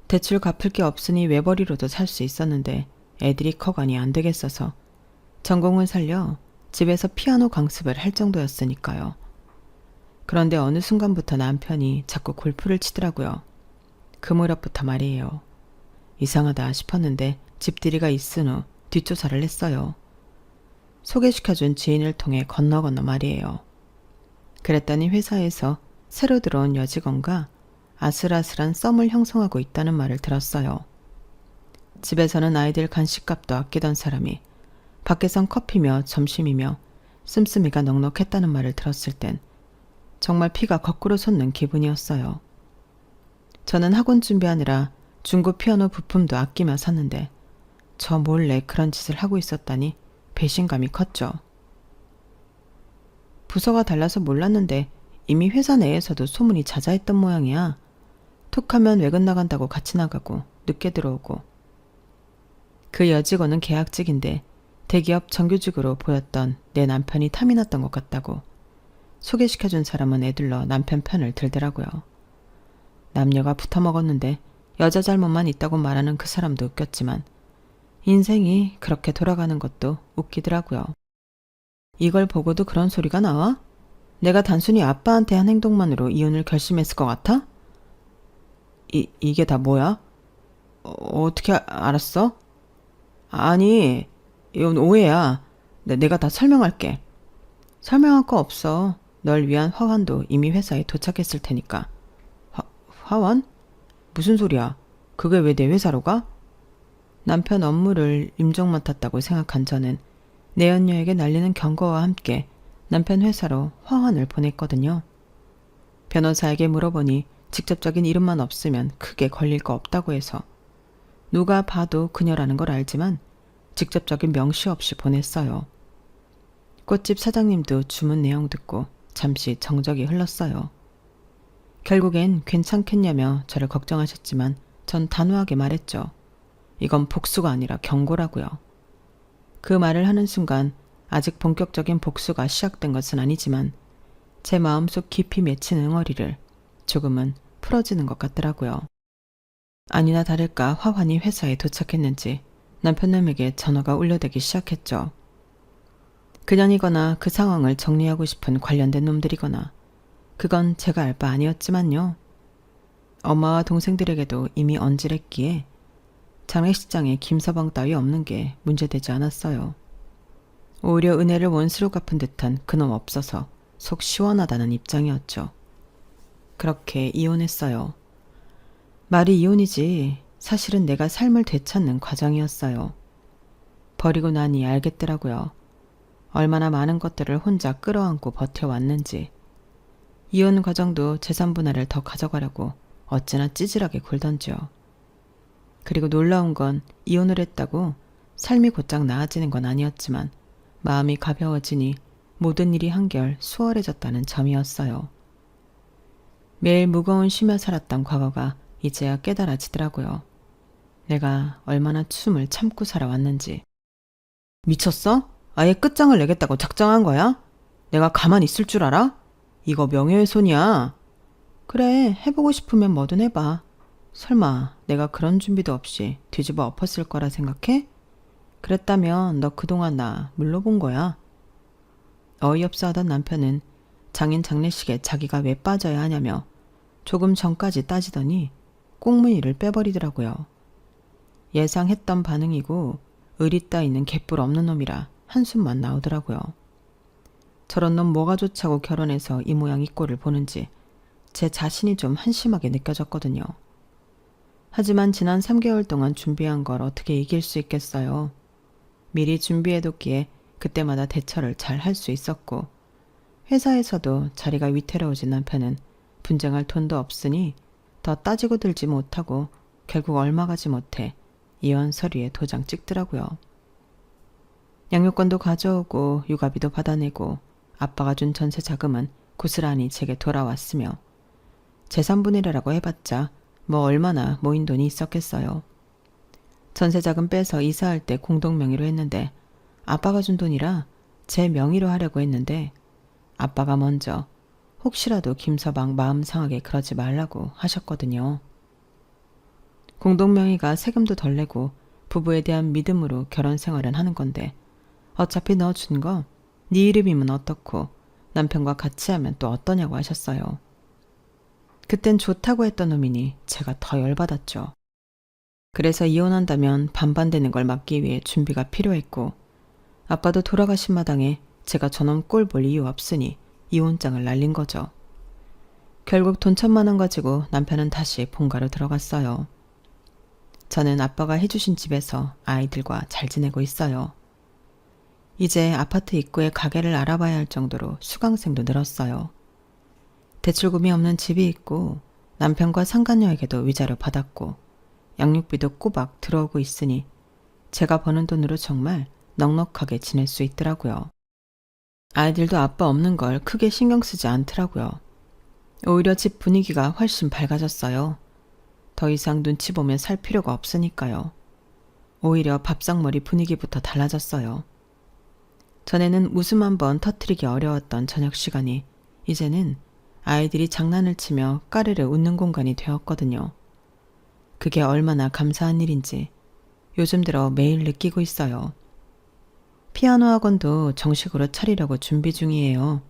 대출 갚을 게 없으니 외벌이로도 살 수 있었는데 애들이 커가니 안 되겠어서 전공을 살려 집에서 피아노 강습을 할 정도였으니까요. 그런데 어느 순간부터 남편이 자꾸 골프를 치더라고요. 그 무렵부터 말이에요. 이상하다 싶었는데 집들이가 있은 후 뒷조사를 했어요. 소개시켜준 지인을 통해 건너 말이에요. 그랬더니 회사에서 새로 들어온 여직원과 아슬아슬한 썸을 형성하고 있다는 말을 들었어요. 집에서는 아이들 간식값도 아끼던 사람이 밖에선 커피며 점심이며 씀씀이가 넉넉했다는 말을 들었을 땐 정말 피가 거꾸로 솟는 기분이었어요. 저는 학원 준비하느라 중고 피아노 부품도 아끼며 샀는데 저 몰래 그런 짓을 하고 있었다니 배신감이 컸죠. 부서가 달라서 몰랐는데 이미 회사 내에서도 소문이 자자했던 모양이야. 툭하면 외근 나간다고 같이 나가고 늦게 들어오고. 그 여직원은 계약직인데 대기업 정규직으로 보였던 내 남편이 탐이 났던 것 같다고. 소개시켜준 사람은 애들러 남편 편을 들더라고요. 남녀가 붙어먹었는데 여자 잘못만 있다고 말하는 그 사람도 웃겼지만 인생이 그렇게 돌아가는 것도 웃기더라고요. 이걸 보고도 그런 소리가 나와? 내가 단순히 아빠한테 한 행동만으로 이혼을 결심했을 것 같아? 이게 다 뭐야? 어떻게 알았어? 아니, 이건 오해야. 내가 다 설명할게. 설명할 거 없어. 널 위한 화환도 이미 회사에 도착했을 테니까. 화환? 무슨 소리야? 그게 왜 내 회사로 가? 남편 업무를 임종 맡았다고 생각한 저는 내연녀에게 날리는 경고와 함께 남편 회사로 화환을 보냈거든요. 변호사에게 물어보니 직접적인 이름만 없으면 크게 걸릴 거 없다고 해서 누가 봐도 그녀라는 걸 알지만 직접적인 명시 없이 보냈어요. 꽃집 사장님도 주문 내용 듣고 잠시 정적이 흘렀어요. 결국엔 괜찮겠냐며 저를 걱정하셨지만 전 단호하게 말했죠. 이건 복수가 아니라 경고라고요. 그 말을 하는 순간 아직 본격적인 복수가 시작된 것은 아니지만 제 마음속 깊이 맺힌 응어리를 조금은 풀어지는 것 같더라고요. 아니나 다를까 화환이 회사에 도착했는지 남편놈에게 전화가 울려대기 시작했죠. 그년이거나 그 상황을 정리하고 싶은 관련된 놈들이거나 그건 제가 알 바 아니었지만요. 엄마와 동생들에게도 이미 언질했기에 장례식장에 김서방 따위 없는 게 문제되지 않았어요. 오히려 은혜를 원수로 갚은 듯한 그놈 없어서 속 시원하다는 입장이었죠. 그렇게 이혼했어요. 말이 이혼이지 사실은 내가 삶을 되찾는 과정이었어요. 버리고 나니 알겠더라고요. 얼마나 많은 것들을 혼자 끌어안고 버텨왔는지. 이혼 과정도 재산 분할을 더 가져가려고 어찌나 찌질하게 굴던지요. 그리고 놀라운 건 이혼을 했다고 삶이 곧장 나아지는 건 아니었지만 마음이 가벼워지니 모든 일이 한결 수월해졌다는 점이었어요. 매일 무거운 쉬며 살았던 과거가 이제야 깨달아지더라고요. 내가 얼마나 숨을 참고 살아왔는지. 미쳤어? 아예 끝장을 내겠다고 작정한 거야? 내가 가만히 있을 줄 알아? 이거 명예훼손이야. 그래, 해보고 싶으면 뭐든 해봐. 설마 내가 그런 준비도 없이 뒤집어 엎었을 거라 생각해? 그랬다면 너 그동안 나 물러본 거야. 어이없어 하던 남편은 장인 장례식에 자기가 왜 빠져야 하냐며 조금 전까지 따지더니 꽁무니를 빼버리더라고요. 예상했던 반응이고 의리 따위는 개뿔 없는 놈이라 한숨만 나오더라고요. 저런 놈 뭐가 좋자고 결혼해서 이 모양 이 꼴을 보는지 제 자신이 좀 한심하게 느껴졌거든요. 하지만 지난 3개월 동안 준비한 걸 어떻게 이길 수 있겠어요. 미리 준비해뒀기에 그때마다 대처를 잘 할 수 있었고 회사에서도 자리가 위태로워진 남편은 분쟁할 돈도 없으니 더 따지고 들지 못하고 결국 얼마 가지 못해 이혼 서류에 도장 찍더라고요. 양육권도 가져오고 육아비도 받아내고 아빠가 준 전세 자금은 고스란히 제게 돌아왔으며 재산분일이라고 해봤자 뭐 얼마나 모인 돈이 있었겠어요. 전세 자금 빼서 이사할 때 공동명의로 했는데 아빠가 준 돈이라 제 명의로 하려고 했는데 아빠가 먼저 혹시라도 김서방 마음 상하게 그러지 말라고 하셨거든요. 공동명의가 세금도 덜 내고 부부에 대한 믿음으로 결혼 생활은 하는 건데 어차피 너 준 거 네 이름이면 어떻고 남편과 같이 하면 또 어떠냐고 하셨어요. 그땐 좋다고 했던 놈이니 제가 더 열받았죠. 그래서 이혼한다면 반반되는 걸 막기 위해 준비가 필요했고 아빠도 돌아가신 마당에 제가 저놈 꼴 볼 이유 없으니 이혼장을 날린 거죠. 결국 돈 1,000만 원 가지고 남편은 다시 본가로 들어갔어요. 저는 아빠가 해주신 집에서 아이들과 잘 지내고 있어요. 이제 아파트 입구에 가게를 알아봐야 할 정도로 수강생도 늘었어요. 대출금이 없는 집이 있고 남편과 상간녀에게도 위자료 받았고 양육비도 꼬박 들어오고 있으니 제가 버는 돈으로 정말 넉넉하게 지낼 수 있더라고요. 아이들도 아빠 없는 걸 크게 신경 쓰지 않더라고요. 오히려 집 분위기가 훨씬 밝아졌어요. 더 이상 눈치 보며 살 필요가 없으니까요. 오히려 밥상머리 분위기부터 달라졌어요. 전에는 웃음 한번 터뜨리기 어려웠던 저녁 시간이 이제는 아이들이 장난을 치며 까르르 웃는 공간이 되었거든요. 그게 얼마나 감사한 일인지 요즘 들어 매일 느끼고 있어요. 피아노 학원도 정식으로 차리려고 준비 중이에요.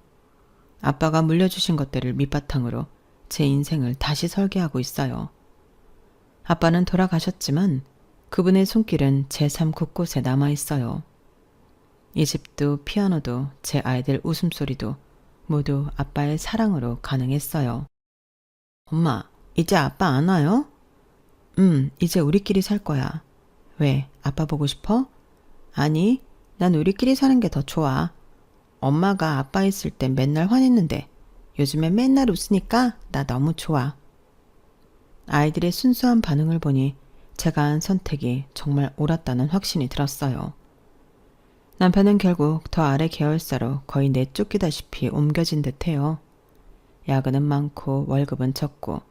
아빠가 물려주신 것들을 밑바탕으로 제 인생을 다시 설계하고 있어요. 아빠는 돌아가셨지만 그분의 손길은 제 삶 곳곳에 남아있어요. 이 집도 피아노도 제 아이들 웃음소리도 모두 아빠의 사랑으로 가능했어요. 엄마, 이제 아빠 안 와요? 이제 우리끼리 살 거야. 왜, 아빠 보고 싶어? 아니, 난 우리끼리 사는 게 더 좋아. 엄마가 아빠 있을 땐 맨날 화냈는데 요즘엔 맨날 웃으니까 나 너무 좋아. 아이들의 순수한 반응을 보니 제가 한 선택이 정말 옳았다는 확신이 들었어요. 남편은 결국 더 아래 계열사로 거의 내쫓기다시피 옮겨진 듯해요. 야근은 많고 월급은 적고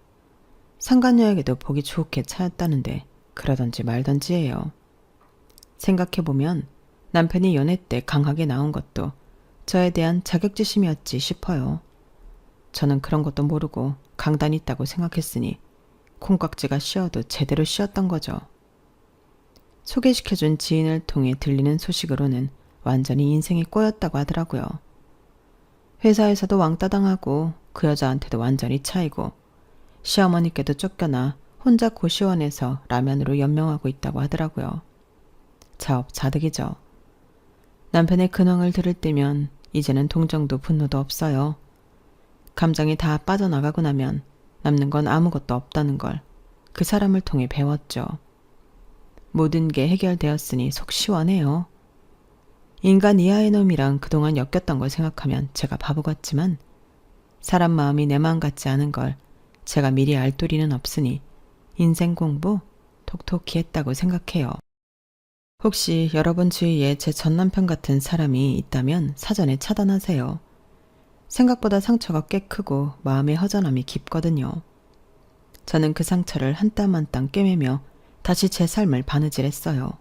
상간녀에게도 보기 좋게 차였다는데 그러던지 말던지예요. 생각해보면 남편이 연애 때 강하게 나온 것도 저에 대한 자격지심이었지 싶어요. 저는 그런 것도 모르고 강단 있다고 생각했으니 콩깍지가 씌어도 제대로 씌었던 거죠. 소개시켜준 지인을 통해 들리는 소식으로는 완전히 인생이 꼬였다고 하더라고요. 회사에서도 왕따 당하고 그 여자한테도 완전히 차이고 시어머니께도 쫓겨나 혼자 고시원에서 라면으로 연명하고 있다고 하더라고요. 자업자득이죠. 남편의 근황을 들을 때면 이제는 동정도 분노도 없어요. 감정이 다 빠져나가고 나면 남는 건 아무것도 없다는 걸 그 사람을 통해 배웠죠. 모든 게 해결되었으니 속 시원해요. 인간 이하의 놈이랑 그동안 엮였던 걸 생각하면 제가 바보 같지만 사람 마음이 내 마음 같지 않은 걸 제가 미리 알 도리는 없으니 인생 공부 톡톡히 했다고 생각해요. 혹시 여러분 주위에 제 전남편 같은 사람이 있다면 사전에 차단하세요. 생각보다 상처가 꽤 크고 마음의 허전함이 깊거든요. 저는 그 상처를 한 땀 한 땀 꿰매며 다시 제 삶을 바느질했어요.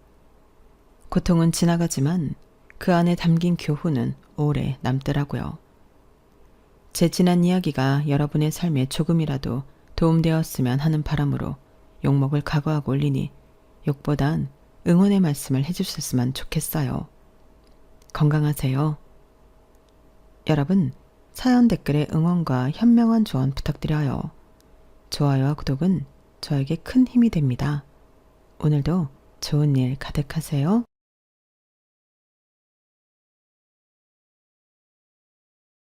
고통은 지나가지만 그 안에 담긴 교훈은 오래 남더라고요. 제 지난 이야기가 여러분의 삶에 조금이라도 도움되었으면 하는 바람으로 욕먹을 각오하고 올리니 욕보단 응원의 말씀을 해주셨으면 좋겠어요. 건강하세요. 여러분, 사연 댓글에 응원과 현명한 조언 부탁드려요. 좋아요와 구독은 저에게 큰 힘이 됩니다. 오늘도 좋은 일 가득하세요.